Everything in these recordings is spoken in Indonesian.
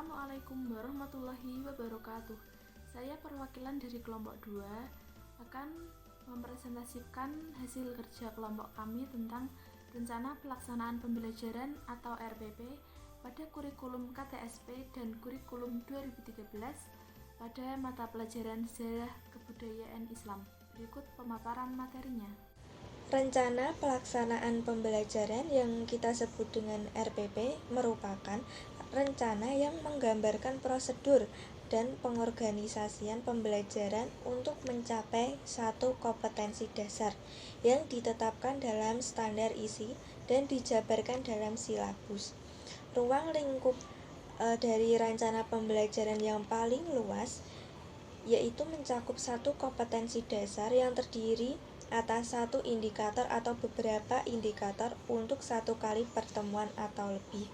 Assalamualaikum warahmatullahi wabarakatuh. Saya perwakilan dari kelompok 2 akan mempresentasikan hasil kerja kelompok kami tentang rencana pelaksanaan pembelajaran atau RPP pada kurikulum KTSP dan kurikulum 2013 pada mata pelajaran Sejarah Kebudayaan Islam. Berikut pemaparan materinya. Rencana pelaksanaan pembelajaran yang kita sebut dengan RPP merupakan rencana yang menggambarkan prosedur dan pengorganisasian pembelajaran untuk mencapai satu kompetensi dasar yang ditetapkan dalam standar isi dan dijabarkan dalam silabus. Ruang lingkup dari rencana pembelajaran yang paling luas yaitu mencakup satu kompetensi dasar yang terdiri atas satu indikator atau beberapa indikator untuk satu kali pertemuan atau lebih.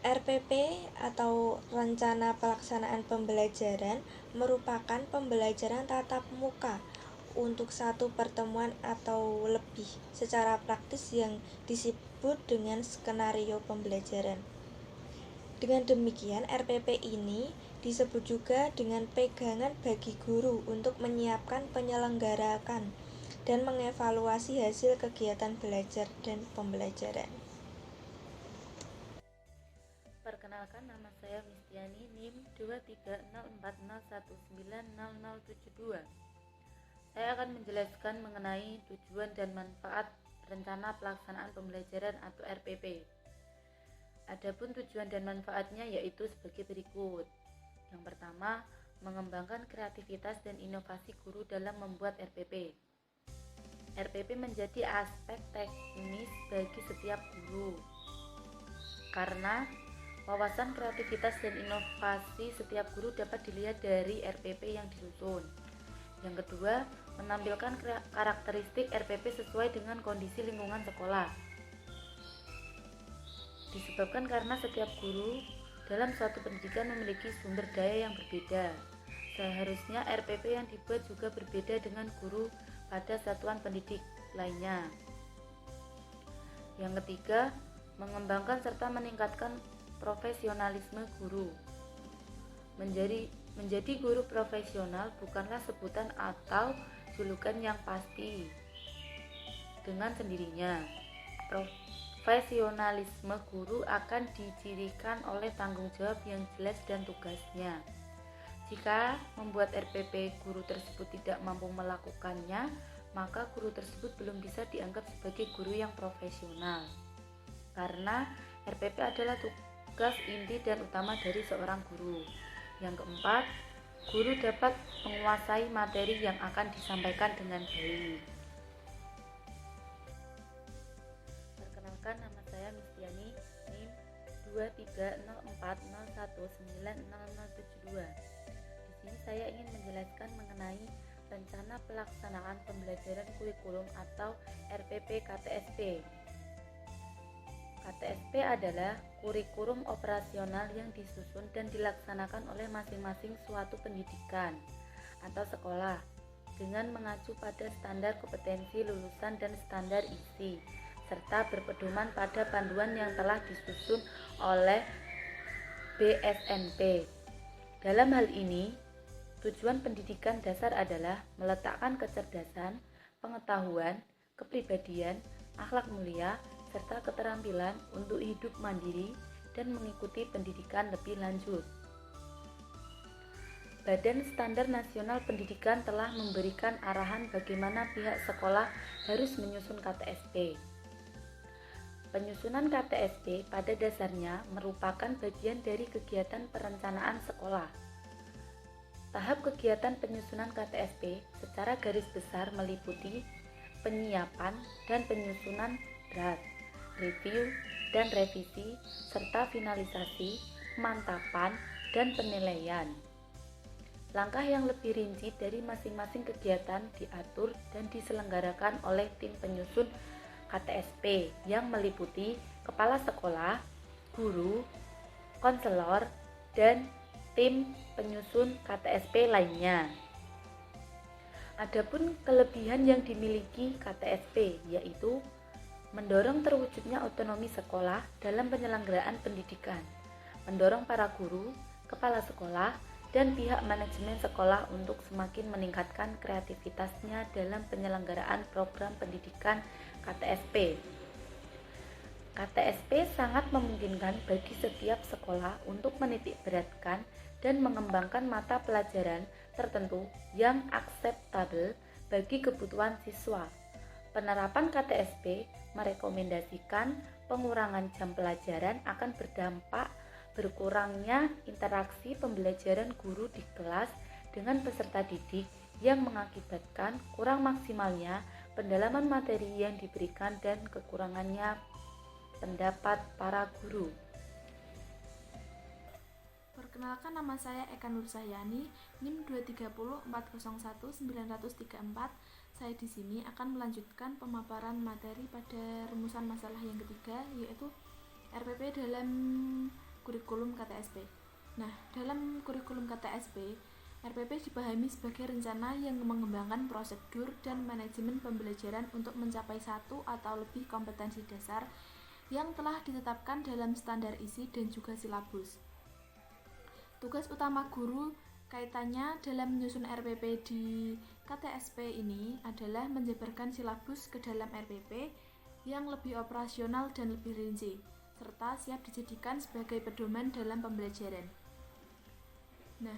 RPP atau Rencana Pelaksanaan Pembelajaran merupakan pembelajaran tatap muka untuk satu pertemuan atau lebih secara praktis yang disebut dengan skenario pembelajaran. Dengan demikian, RPP ini disebut juga dengan pegangan bagi guru untuk menyiapkan, penyelenggarakan, dan mengevaluasi hasil kegiatan belajar dan pembelajaran. Perkenalkan, nama saya Mistiani, NIM 23040190072. Saya akan menjelaskan mengenai tujuan dan manfaat rencana pelaksanaan pembelajaran atau RPP. Adapun tujuan dan manfaatnya yaitu sebagai berikut. Yang pertama, mengembangkan kreativitas dan inovasi guru dalam membuat RPP. RPP menjadi aspek teknis bagi setiap guru, karena wawasan kreativitas dan inovasi setiap guru dapat dilihat dari RPP yang disusun. Yang kedua, menampilkan karakteristik RPP sesuai dengan kondisi lingkungan sekolah. Disebabkan karena setiap guru dalam suatu pendidikan memiliki sumber daya yang berbeda. Seharusnya RPP yang dibuat juga berbeda dengan guru pada satuan pendidik lainnya. Yang ketiga, mengembangkan serta meningkatkan profesionalisme guru. Menjadi guru profesional bukanlah sebutan atau julukan yang pasti. Dengan sendirinya, profesionalisme guru akan dicirikan oleh tanggung jawab yang jelas dan tugasnya. Jika membuat RPP guru tersebut tidak mampu melakukannya, maka guru tersebut belum bisa dianggap sebagai guru yang profesional. Karena RPP adalah tugas inti dan utama dari seorang guru. Yang keempat, guru dapat menguasai materi yang akan disampaikan dengan baik. Perkenalkan, nama saya Mistiani, NIM 23040190072. Di sini saya ingin menjelaskan mengenai rencana pelaksanaan pembelajaran kurikulum atau RPP KTSP. KTSP adalah kurikulum operasional yang disusun dan dilaksanakan oleh masing-masing suatu pendidikan atau sekolah dengan mengacu pada standar kompetensi lulusan dan standar isi, serta berpedoman pada panduan yang telah disusun oleh BSNP. Dalam hal ini, tujuan pendidikan dasar adalah meletakkan kecerdasan, pengetahuan, kepribadian, akhlak mulia, serta keterampilan untuk hidup mandiri dan mengikuti pendidikan lebih lanjut. Badan Standar Nasional Pendidikan telah memberikan arahan bagaimana pihak sekolah harus menyusun KTSP. Penyusunan KTSP pada dasarnya merupakan bagian dari kegiatan perencanaan sekolah. Tahap kegiatan penyusunan KTSP secara garis besar meliputi penyiapan dan penyusunan draft, review dan revisi, serta finalisasi, pemantapan, dan penilaian. Langkah yang lebih rinci dari masing-masing kegiatan diatur dan diselenggarakan oleh tim penyusun KTSP yang meliputi kepala sekolah, guru, konselor, dan tim penyusun KTSP lainnya. Adapun kelebihan yang dimiliki KTSP yaitu mendorong terwujudnya otonomi sekolah dalam penyelenggaraan pendidikan. mendorong para guru, kepala sekolah, dan pihak manajemen sekolah untuk semakin meningkatkan kreativitasnya dalam penyelenggaraan program pendidikan KTSP. KTSP sangat memungkinkan bagi setiap sekolah untuk menitikberatkan dan mengembangkan mata pelajaran tertentu yang akseptabel bagi kebutuhan siswa. Penerapan KTSP merekomendasikan pengurangan jam pelajaran akan berdampak berkurangnya interaksi pembelajaran guru di kelas dengan peserta didik yang mengakibatkan kurang maksimalnya pendalaman materi yang diberikan dan kekurangannya pendapat para guru. Perkenalkan, nama saya Eka Nursahyani, NIM 230401934. Saya di sini akan melanjutkan pemaparan materi pada rumusan masalah yang ketiga, yaitu RPP dalam kurikulum KTSP. Nah, dalam kurikulum KTSP, RPP dipahami sebagai rencana yang mengembangkan prosedur dan manajemen pembelajaran untuk mencapai satu atau lebih kompetensi dasar yang telah ditetapkan dalam standar isi dan juga silabus. Tugas utama guru kaitannya dalam menyusun RPP di KTSP ini adalah menjabarkan silabus ke dalam RPP yang lebih operasional dan lebih rinci, serta siap dijadikan sebagai pedoman dalam pembelajaran. Nah,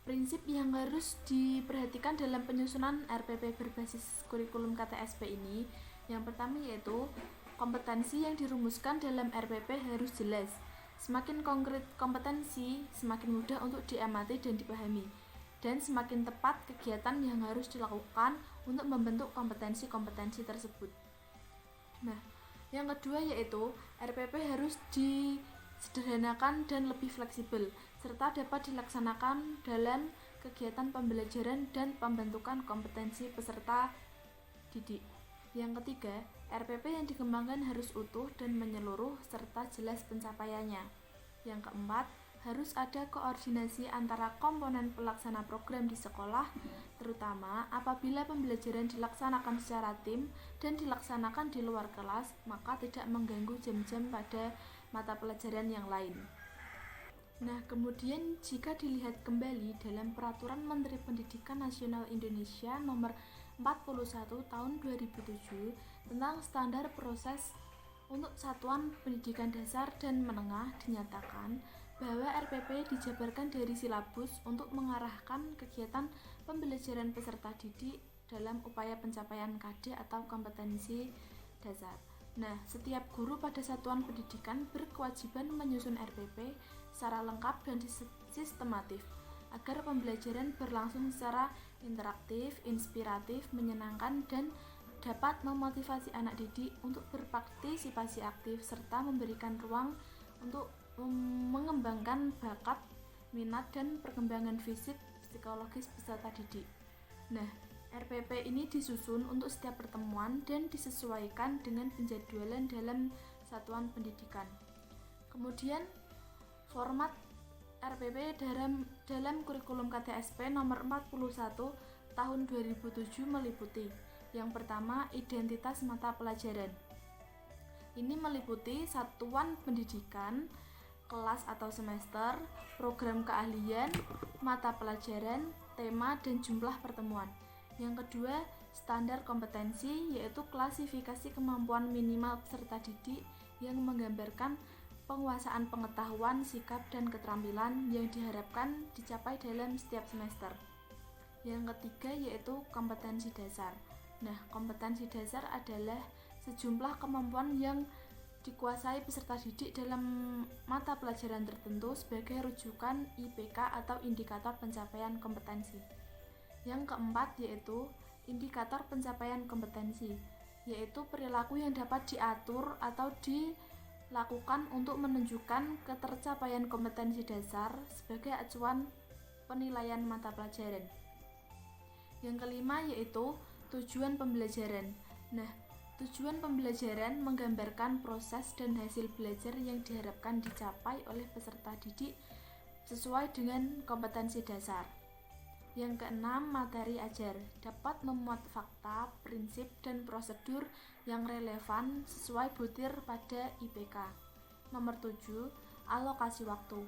prinsip yang harus diperhatikan dalam penyusunan RPP berbasis kurikulum KTSP ini, yang pertama yaitu kompetensi yang dirumuskan dalam RPP harus jelas. Semakin konkret kompetensi, semakin mudah untuk diamati dan dipahami, dan semakin tepat kegiatan yang harus dilakukan untuk membentuk kompetensi-kompetensi tersebut. Nah, yang kedua yaitu RPP harus disederhanakan dan lebih fleksibel, serta dapat dilaksanakan dalam kegiatan pembelajaran dan pembentukan kompetensi peserta didik. Yang ketiga, RPP yang dikembangkan harus utuh dan menyeluruh serta jelas pencapaiannya. Yang keempat, harus ada koordinasi antara komponen pelaksana program di sekolah, terutama apabila pembelajaran dilaksanakan secara tim dan dilaksanakan di luar kelas, maka tidak mengganggu jam-jam pada mata pelajaran yang lain. Nah, kemudian jika dilihat kembali dalam Peraturan Menteri Pendidikan Nasional Indonesia Nomor 41 Tahun 2007 tentang standar proses untuk satuan pendidikan dasar dan menengah, dinyatakan bahwa RPP dijabarkan dari silabus untuk mengarahkan kegiatan pembelajaran peserta didik dalam upaya pencapaian KD atau kompetensi dasar. Nah, setiap guru pada satuan pendidikan berkewajiban menyusun RPP secara lengkap dan sistematif agar pembelajaran berlangsung secara interaktif, inspiratif, menyenangkan, dan dapat memotivasi anak didik untuk berpartisipasi aktif serta memberikan ruang untuk mengembangkan bakat, minat, dan perkembangan fisik psikologis peserta didik. Nah, RPP ini disusun untuk setiap pertemuan dan disesuaikan dengan penjadwalan dalam satuan pendidikan. Kemudian, format RPP dalam kurikulum KTSP nomor 41 tahun 2007 meliputi yang pertama, identitas mata pelajaran. Ini meliputi satuan pendidikan, kelas atau semester, program keahlian, mata pelajaran, tema, dan jumlah pertemuan. Yang kedua, standar kompetensi, yaitu klasifikasi kemampuan minimal peserta didik yang menggambarkan penguasaan pengetahuan, sikap, dan keterampilan yang diharapkan dicapai dalam setiap semester. Yang ketiga yaitu kompetensi dasar. Nah, kompetensi dasar adalah sejumlah kemampuan yang dikuasai peserta didik dalam mata pelajaran tertentu sebagai rujukan IPK atau indikator pencapaian kompetensi. Yang keempat yaitu indikator pencapaian kompetensi, yaitu perilaku yang dapat diatur atau dilakukan untuk menunjukkan ketercapaian kompetensi dasar sebagai acuan penilaian mata pelajaran. Yang kelima yaitu tujuan pembelajaran. Nah, tujuan pembelajaran menggambarkan proses dan hasil belajar yang diharapkan dicapai oleh peserta didik sesuai dengan kompetensi dasar. Yang keenam, materi ajar dapat memuat fakta, prinsip, dan prosedur yang relevan sesuai butir pada IPK. Nomor 7, alokasi waktu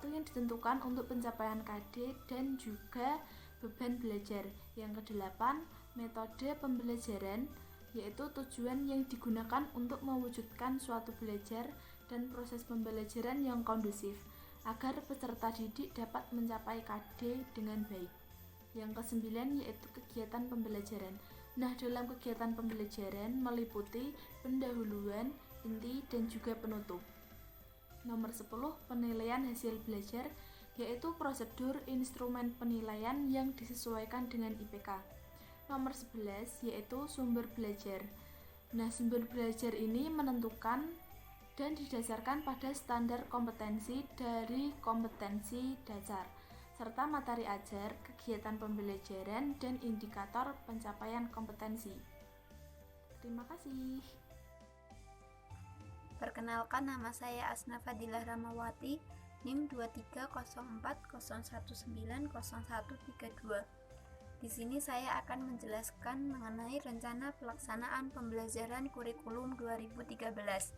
yang ditentukan untuk pencapaian KD dan juga beban belajar. Yang kedelapan, metode pembelajaran, yaitu tujuan yang digunakan untuk mewujudkan suatu belajar dan proses pembelajaran yang kondusif agar peserta didik dapat mencapai KD dengan baik. Yang kesembilan yaitu kegiatan pembelajaran. Nah, dalam kegiatan pembelajaran meliputi pendahuluan, inti, dan juga penutup. Nomor 10, penilaian hasil belajar, yaitu prosedur instrumen penilaian yang disesuaikan dengan IPK. Nomor 11 yaitu sumber belajar. Nah, sumber belajar ini menentukan dan didasarkan pada standar kompetensi dari kompetensi dasar, serta materi ajar, kegiatan pembelajaran, dan indikator pencapaian kompetensi. Terima kasih. Perkenalkan, nama saya Asna Fadilah Ramawati, NIM 230401900132. Di sini saya akan menjelaskan mengenai rencana pelaksanaan pembelajaran kurikulum 2013.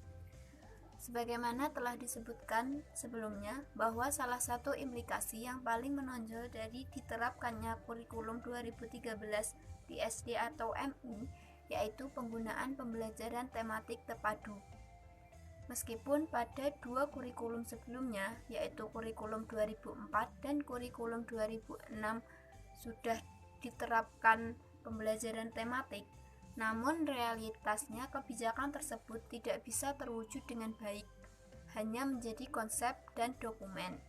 Sebagaimana telah disebutkan sebelumnya, bahwa salah satu implikasi yang paling menonjol dari diterapkannya kurikulum 2013 di SD atau MI, yaitu penggunaan pembelajaran tematik terpadu. Meskipun pada dua kurikulum sebelumnya, yaitu kurikulum 2004 dan kurikulum 2006 sudah diterapkan pembelajaran tematik, namun realitasnya kebijakan tersebut tidak bisa terwujud dengan baik, hanya menjadi konsep dan dokumen.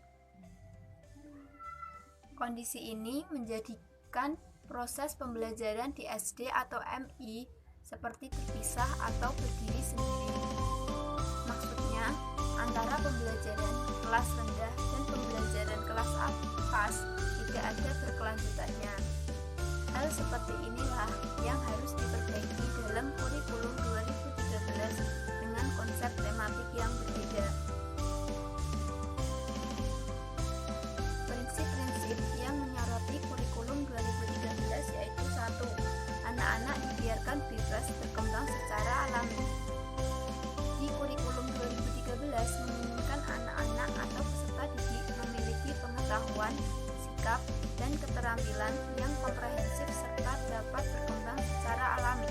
Kondisi ini menjadikan proses pembelajaran di SD atau MI seperti terpisah atau berdiri sendiri. Maksudnya, antara pembelajaran kelas rendah dan pembelajaran kelas atas tidak ada berkelanjutannya. Hal seperti inilah yang harus diperbaiki dalam kurikulum 2013 dengan konsep tematik yang berbeda. Prinsip-prinsip yang menyoroti kurikulum 2013 yaitu 1. Anak-anak dibiarkan bebas berkembang secara alami. Di kurikulum 2013 menginginkan anak-anak atau peserta didik memiliki pengetahuan, sikap, dan keterampilan yang komprehensif serta dapat berkembang secara alami.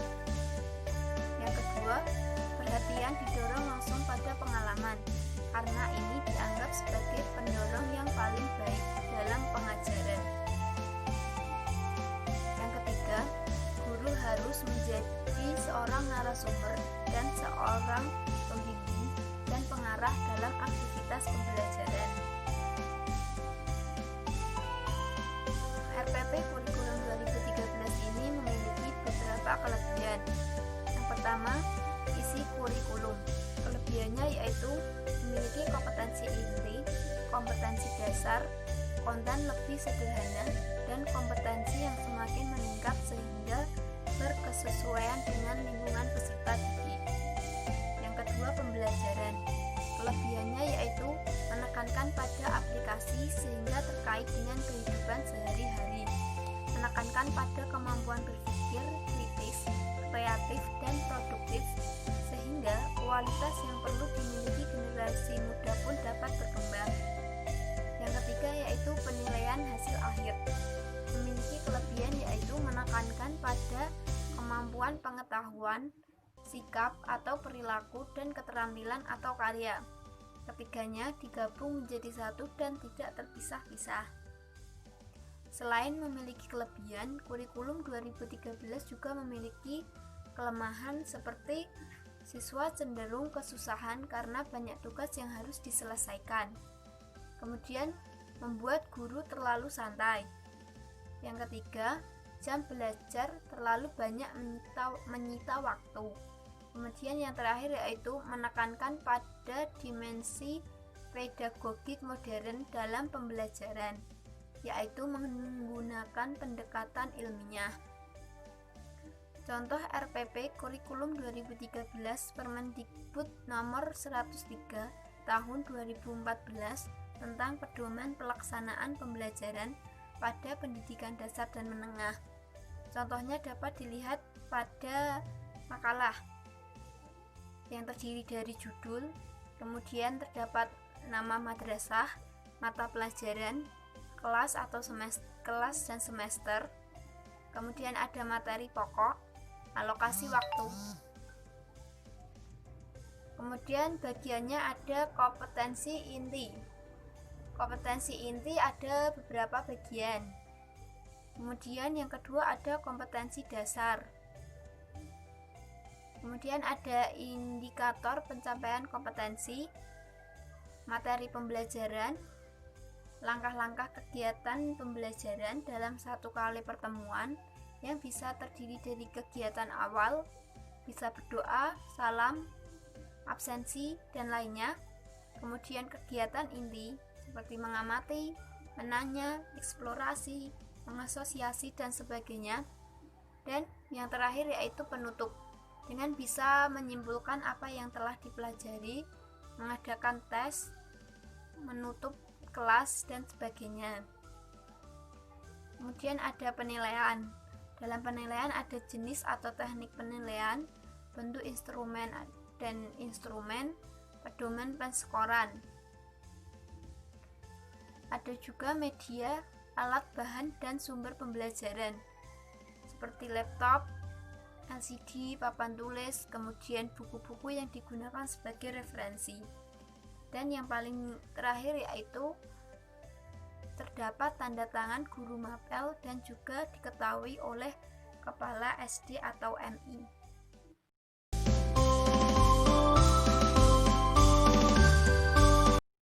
Yang kedua, perhatian didorong langsung pada pengalaman, karena ini dianggap sebagai pendorong yang paling baik dalam pengajaran. Yang ketiga, guru harus menjadi seorang narasumber dan seorang pembimbing dan pengarah dalam aktivitas pembelajaran. RPP kurikulum 2013 ini memiliki beberapa kelebihan. Yang pertama, isi kurikulum. Kelebihannya yaitu memiliki kompetensi inti, kompetensi dasar, konten lebih sederhana, dan kompetensi yang semakin meningkat sehingga berkesesuaian dengan lingkungan peserta didik. Yang kedua, pembelajaran. Kelebihannya yaitu menekankan pada aplikasi sehingga terkait dengan kehidupan sehari-hari, menekankan pada kemampuan berpikir kritis, kreatif, dan produktif, sehingga kualitas yang perlu dimiliki generasi muda pun dapat berkembang. Yang ketiga yaitu penilaian hasil akhir. Memiliki kelebihan yaitu menekankan pada kemampuan pengetahuan, sikap atau perilaku, dan keterampilan atau karya. Ketiganya digabung menjadi satu dan tidak terpisah-pisah. Selain memiliki kelebihan, kurikulum 2013 juga memiliki kelemahan seperti siswa cenderung kesusahan karena banyak tugas yang harus diselesaikan. Kemudian, membuat guru terlalu santai. Yang ketiga, jam belajar terlalu banyak menyita waktu. Kemudian yang terakhir yaitu menekankan pada dimensi pedagogik modern dalam pembelajaran, yaitu menggunakan pendekatan ilmiah. Contoh RPP Kurikulum 2013 Permendikbud nomor 103 tahun 2014 tentang pedoman pelaksanaan pembelajaran pada pendidikan dasar dan menengah. Contohnya dapat dilihat pada makalah yang terdiri dari judul, kemudian terdapat nama madrasah, mata pelajaran, kelas atau kelas dan semester. Kemudian ada materi pokok, alokasi waktu. Kemudian bagiannya ada kompetensi inti. Kompetensi inti ada beberapa bagian. Kemudian yang kedua ada kompetensi dasar. Kemudian ada indikator pencapaian kompetensi, materi pembelajaran, langkah-langkah kegiatan pembelajaran dalam satu kali pertemuan yang bisa terdiri dari kegiatan awal, bisa berdoa, salam, absensi, dan lainnya. Kemudian kegiatan inti seperti mengamati, menanya, eksplorasi, mengasosiasi, dan sebagainya. Dan yang terakhir yaitu penutup, dengan bisa menyimpulkan apa yang telah dipelajari, mengadakan tes, menutup kelas, dan sebagainya. Kemudian ada penilaian. Dalam penilaian ada jenis atau teknik penilaian, bentuk instrumen dan instrumen, pedoman penskoran. Ada juga media, alat, bahan, dan sumber pembelajaran seperti laptop, LCD, papan tulis, kemudian buku-buku yang digunakan sebagai referensi. Dan yang paling terakhir yaitu terdapat tanda tangan guru mapel dan juga diketahui oleh kepala SD atau MI.